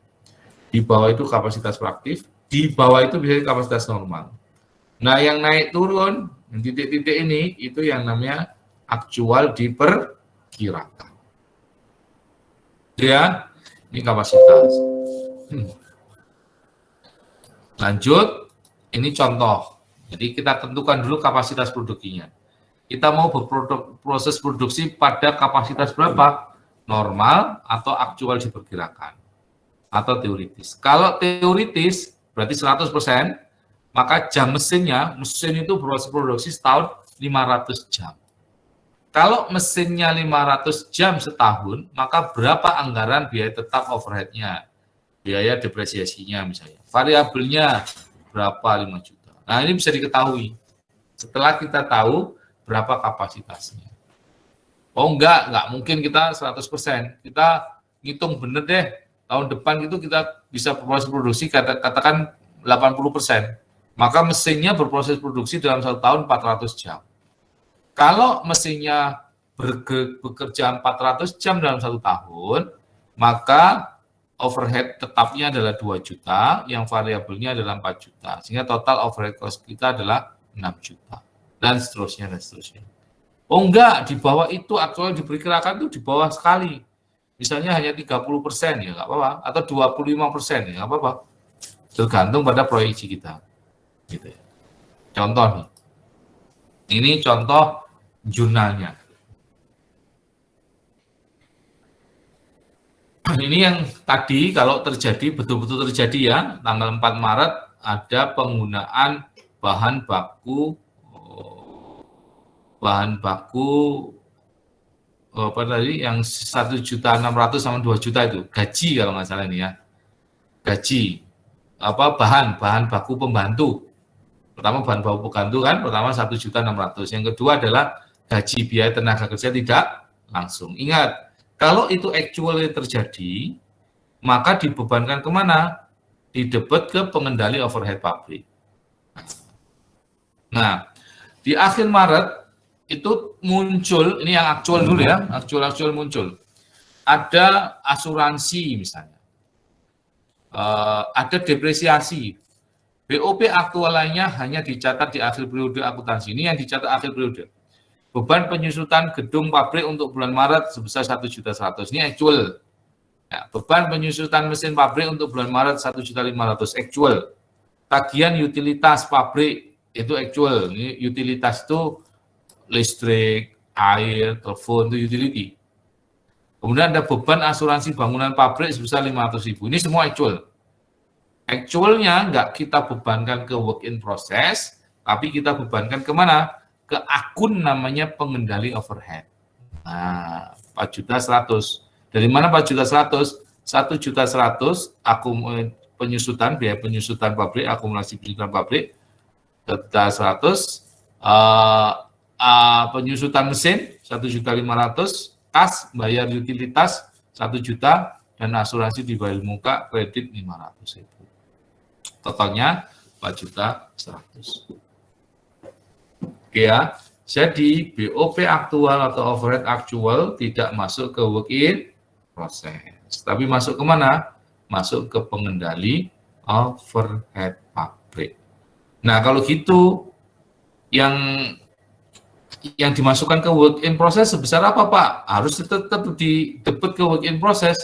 Speaker 2: Di bawah itu kapasitas praktis, di bawah itu bisa kapasitas normal. Nah, yang naik turun, titik-titik ini, itu yang namanya aktual diperkirakan. Ya, ini kapasitas. Lanjut, ini contoh. Jadi kita tentukan dulu kapasitas produksinya. Kita mau berproses produksi pada kapasitas berapa? Normal atau aktual diperkirakan? Atau teoritis. Kalau teoritis, berarti 100%, maka jam mesin itu berproses produksi setahun 500 jam. Kalau mesinnya 500 jam setahun, maka berapa anggaran biaya tetap overhead-nya? Biaya depresiasinya misalnya. Variabelnya berapa? 5 juta. Nah, ini bisa diketahui. Setelah kita tahu berapa kapasitasnya. Oh enggak mungkin kita 100%. Kita ngitung bener deh, tahun depan itu kita bisa berproses produksi katakan 80%. Maka mesinnya berproses produksi dalam 1 tahun 400 jam. Kalau mesinnya bekerja 400 jam dalam 1 tahun, maka overhead tetapnya adalah 2 juta, yang variabelnya adalah 4 juta. Sehingga total overhead cost kita adalah 6 juta. Dan seterusnya. Oh enggak, di bawah itu aktual diperkirakan itu di bawah sekali. Misalnya hanya 30% ya nggak apa-apa, atau 25% ya nggak apa-apa. Tergantung pada proyeksi kita. Gitu ya. Contoh nih. Ini contoh jurnalnya. Ini yang tadi kalau terjadi, betul-betul terjadi ya, tanggal 4 Maret ada penggunaan bahan baku apa tadi yang 1.600.000 sama 2 juta itu gaji kalau nggak salah ini ya, gaji bahan baku pembantu. Pertama bahan baku pembantu kan, pertama 1.600.000. Yang kedua adalah gaji biaya tenaga kerja tidak langsung. Ingat, kalau itu actually terjadi, maka dibebankan kemana? Didebet ke pengendali overhead pabrik. Nah, Di akhir Maret itu muncul, ini yang aktual dulu ya, aktual muncul. Ada asuransi misalnya, ada depresiasi. BOP aktualnya hanya dicatat di akhir periode akuntansi. Ini yang dicatat akhir periode. Beban penyusutan gedung pabrik untuk bulan Maret sebesar 1.100.000. Ini actual. Ya, beban penyusutan mesin pabrik untuk bulan Maret 1.500.000 actual. Tagihan utilitas pabrik itu actual. Ini utilitas itu listrik, air, telepon, itu utility. Kemudian ada beban asuransi bangunan pabrik sebesar 500.000. Ini semua actual. Actualnya nggak kita bebankan ke work in process, tapi kita bebankan kemana? Ke akun namanya pengendali overhead. Nah, 4.100.000. Dari mana 4.100.000? 1.100.000 penyusutan, biaya penyusutan pabrik, akumulasi penyusutan pabrik, 1.100.000, penyusutan mesin 1.500.000, kas bayar utilitas 1 juta, dan asuransi dibayar muka kredit 500.000. Totalnya 4.100.000. Oke ya, jadi BOP aktual atau overhead aktual tidak masuk ke work in process, tapi masuk ke mana? Masuk ke pengendali overhead pabrik. Nah, kalau gitu yang dimasukkan ke work in process sebesar apa, Pak? Harus tetap didebut ke work in process,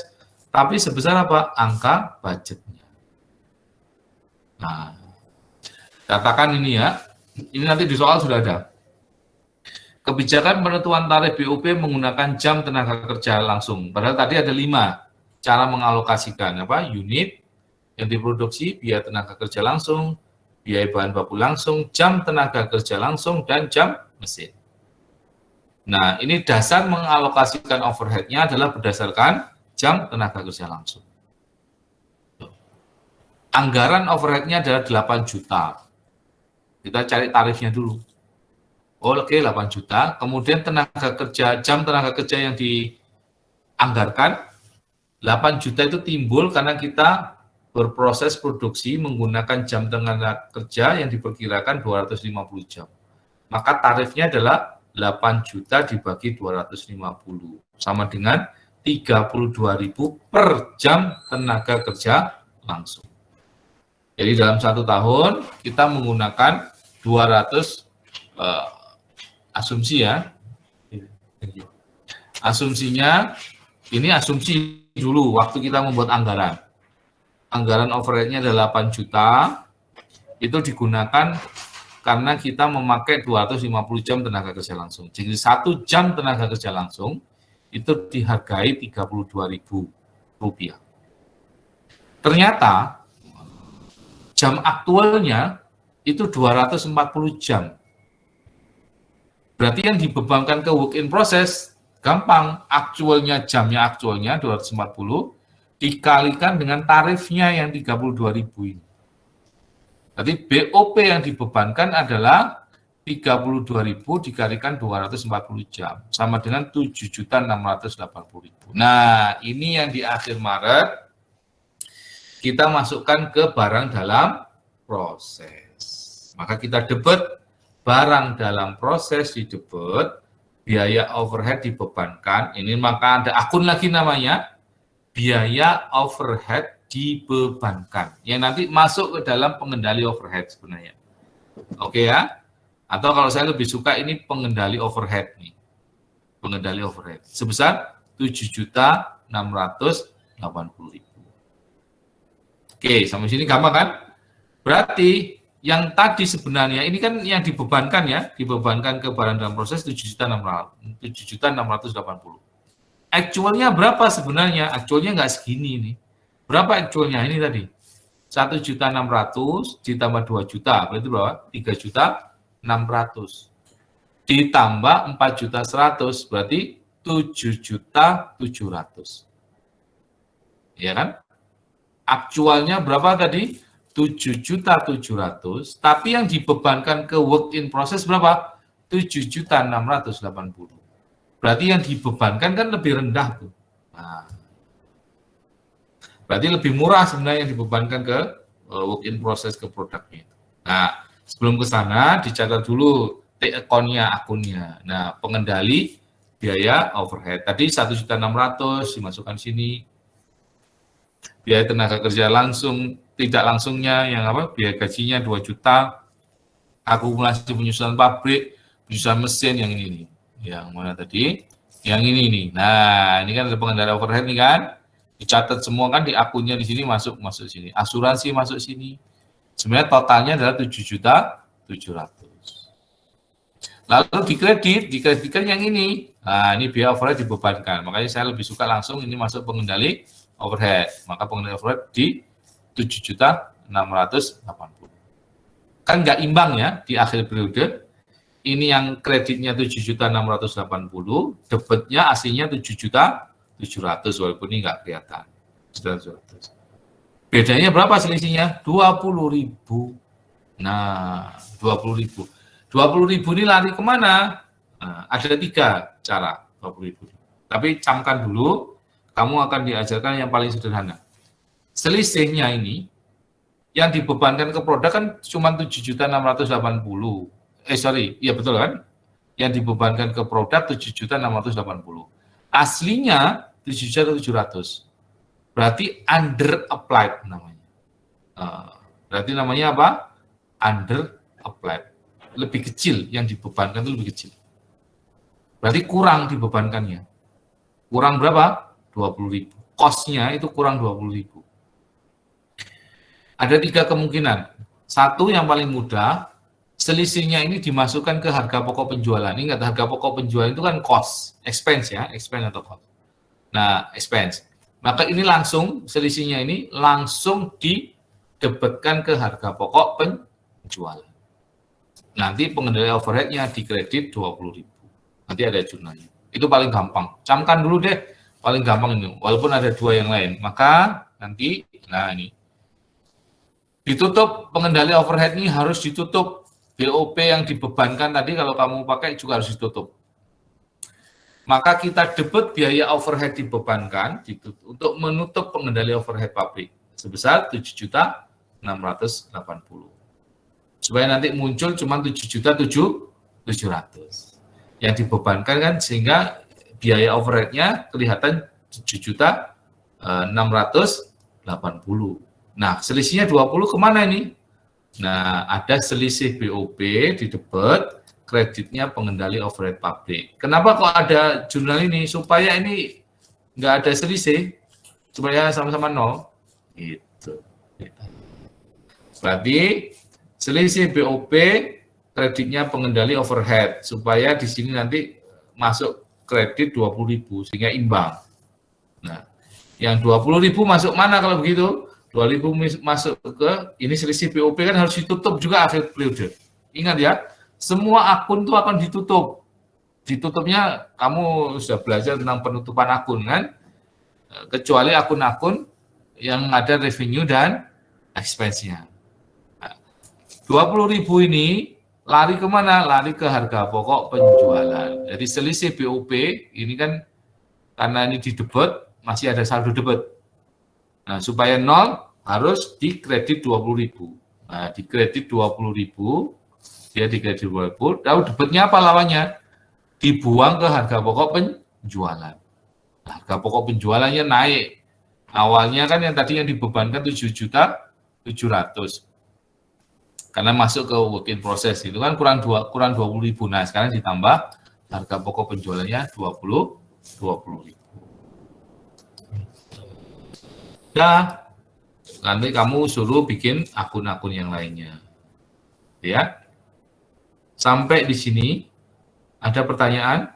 Speaker 2: tapi sebesar apa? Angka budgetnya. Nah, katakan ini ya, ini nanti di soal sudah ada. Kebijakan penentuan tarif BOP menggunakan jam tenaga kerja langsung. Padahal tadi ada 5 cara mengalokasikan unit yang diproduksi, biaya tenaga kerja langsung, biaya bahan baku langsung, jam tenaga kerja langsung, dan jam mesin. Nah, ini dasar mengalokasikan overhead-nya adalah berdasarkan jam tenaga kerja langsung. Anggaran overhead-nya adalah 8 juta. Kita cari tarifnya dulu. Oke, 8 juta. Kemudian jam tenaga kerja yang dianggarkan, 8 juta itu timbul karena kita berproses produksi menggunakan jam tenaga kerja yang diperkirakan 250 jam. Maka tarifnya adalah 8 juta dibagi 250. Sama dengan 32.000 per jam tenaga kerja langsung. Jadi dalam 1 tahun kita menggunakan 200 asumsi ya. Asumsinya ini asumsi dulu waktu kita membuat anggaran. Anggaran overhead-nya adalah 8 juta. Itu digunakan karena kita memakai 250 jam tenaga kerja langsung. Jadi 1 jam tenaga kerja langsung itu dihargai Rp32.000. Ternyata jam aktualnya itu 240 jam. Berarti yang dibebankan ke work in process, gampang, jamnya aktualnya 240, dikalikan dengan tarifnya yang 32.000 ini. Berarti BOP yang dibebankan adalah 32.000 dikalikan 240 jam, sama dengan 7.680.000. Nah, ini yang di akhir Maret, kita masukkan ke barang dalam proses. Maka kita debit barang dalam proses didebit, biaya overhead dibebankan. Ini maka ada akun lagi namanya, biaya overhead dibebankan. Yang nanti masuk ke dalam pengendali overhead sebenarnya. Oke ya? Atau kalau saya lebih suka ini pengendali overhead nih. Pengendali overhead. Sebesar 7.680.000. Oke, sampai sini gampang kan? Berarti yang tadi sebenarnya ini kan yang dibebankan ya, dibebankan ke barang dalam proses 7.680. Actualnya berapa sebenarnya? Actualnya nggak segini nih. Berapa actualnya ini tadi? 1.600.000 ditambah 2 juta, berarti berapa? 3.600.000. Ditambah 4.100.000, berarti 7.700.000. Ya kan? Aktualnya berapa tadi? 7.700.000, tapi yang dibebankan ke work in process berapa? 7.680.000. Berarti yang dibebankan kan lebih rendah tuh. Nah, berarti lebih murah sebenarnya yang dibebankan ke work in process ke produknya. Nah, sebelum ke sana dicatat dulu account-nya, akunnya. Nah, pengendali biaya overhead. Tadi 1.600.000 dimasukkan sini. Biaya tenaga kerja langsung, tidak langsungnya yang apa? Biaya gajinya 2 juta. Akumulasi penyusunan pabrik, penyusunan mesin yang ini nih. Yang mana tadi? Yang ini nih. Nah, ini kan ada pengendalian overhead nih kan. Dicatat semua kan di akunnya di sini masuk sini. Asuransi masuk sini. Sebenarnya totalnya adalah 7.700.000. Lalu dikreditkan yang ini. Nah, ini biaya overhead dibebankan. Makanya saya lebih suka langsung ini masuk pengendali overhead. Maka pengendali overhead di 7.680.000. Kan nggak imbang ya di akhir periode. Ini yang kreditnya 7.680.000, debitnya aslinya 7.700.000 walaupun ini nggak kelihatan. 700. Bedanya berapa selisihnya? 20.000. Nah, 20.000. 20.000 ini lari kemana? Nah, ada 3 cara 20.000. Tapi camkan dulu, kamu akan diajarkan yang paling sederhana. Selisihnya ini yang dibebankan ke produk kan cuma 7.680.000. Iya betul kan? Yang dibebankan ke produk 7.680. Aslinya 7.700. Berarti under applied namanya. Berarti namanya apa? Under applied. Lebih kecil yang dibebankan itu lebih kecil. Berarti kurang dibebankannya. Kurang berapa? 20.000. Cost-nya itu kurang 20.000. Ada 3 kemungkinan. Satu yang paling mudah, selisihnya ini dimasukkan ke harga pokok penjualan. Ingat, harga pokok penjualan itu kan cost, expense ya, expense atau cost. Nah, expense. Maka ini langsung, selisihnya ini langsung didebetkan ke harga pokok penjualan. Nanti pengendalian overhead-nya dikredit 20.000. Nanti ada jurnalnya. Itu paling gampang. Camkan dulu deh, paling gampang ini. Walaupun ada 2 yang lain. Maka nanti, nah ini. Ditutup, pengendali overhead ini harus ditutup. BOP yang dibebankan tadi kalau kamu pakai juga harus ditutup. Maka kita debit biaya overhead dibebankan untuk menutup pengendali overhead pabrik sebesar 7.680. Supaya nanti muncul cuma 7.700.000. Yang dibebankan kan sehingga biaya overhead-nya kelihatan 7.680.000. Nah, selisihnya 20 kemana ini? Nah, ada selisih BOP di debit, kreditnya pengendali overhead pabrik. Kenapa kok ada jurnal ini? Supaya ini nggak ada selisih, supaya sama-sama nol. Gitu. Berarti selisih BOP, kreditnya pengendali overhead, supaya di sini nanti masuk kredit 20.000 sehingga imbang. Nah, yang 20.000 masuk mana kalau begitu? 2.000 masuk ke, ini selisih BOP kan harus ditutup juga akhir periode. Ingat ya, semua akun itu akan ditutup. Ditutupnya, kamu sudah belajar tentang penutupan akun kan? Kecuali akun-akun yang ada revenue dan expense-nya. Nah, 20.000 ini lari kemana? Lari ke harga pokok penjualan. Jadi selisih BOP ini kan, karena ini di debit, masih ada saldo debit. Nah, supaya nol harus dikredit 20.000. Nah, dikredit 20.000, dia dikredit 20.000. Lalu debitnya apa lawannya? Dibuang ke harga pokok penjualan. Harga pokok penjualannya naik. Awalnya kan yang tadi yang dibebankan 7.700.000. Karena masuk ke work in process itu kan kurang 20.000. Nah, sekarang ditambah harga pokok penjualannya 20.000. Ya, nanti kamu suruh bikin akun-akun yang lainnya. Ya. Sampai di sini ada pertanyaan?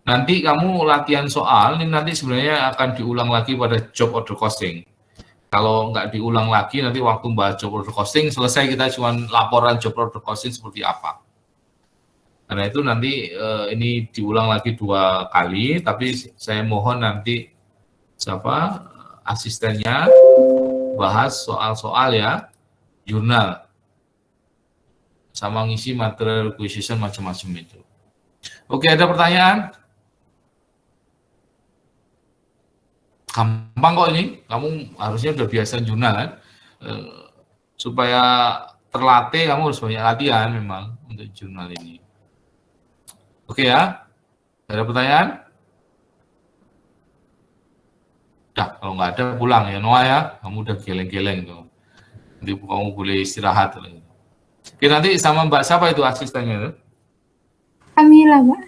Speaker 2: Nanti kamu latihan soal, ini nanti sebenarnya akan diulang lagi pada job order costing. Kalau nggak diulang lagi, nanti waktu bahas job order costing, selesai kita cuma laporan job order costing seperti apa. Karena itu nanti ini diulang lagi 2 kali, tapi saya mohon nanti siapa asistennya bahas soal-soal ya, jurnal, sama ngisi material requisition macam-macam itu. Oke, ada pertanyaan? Gampang kok ini, kamu harusnya udah biasa jurnal kan, supaya terlatih, kamu harus banyak latihan memang untuk jurnal ini. Oke ya, ada pertanyaan? Udah, kalau nggak ada pulang ya Noah ya, kamu udah geleng-geleng tuh. Nanti kamu boleh istirahat. Oke, nanti sama Mbak siapa itu asistennya tuh?
Speaker 3: Kamila, Pak.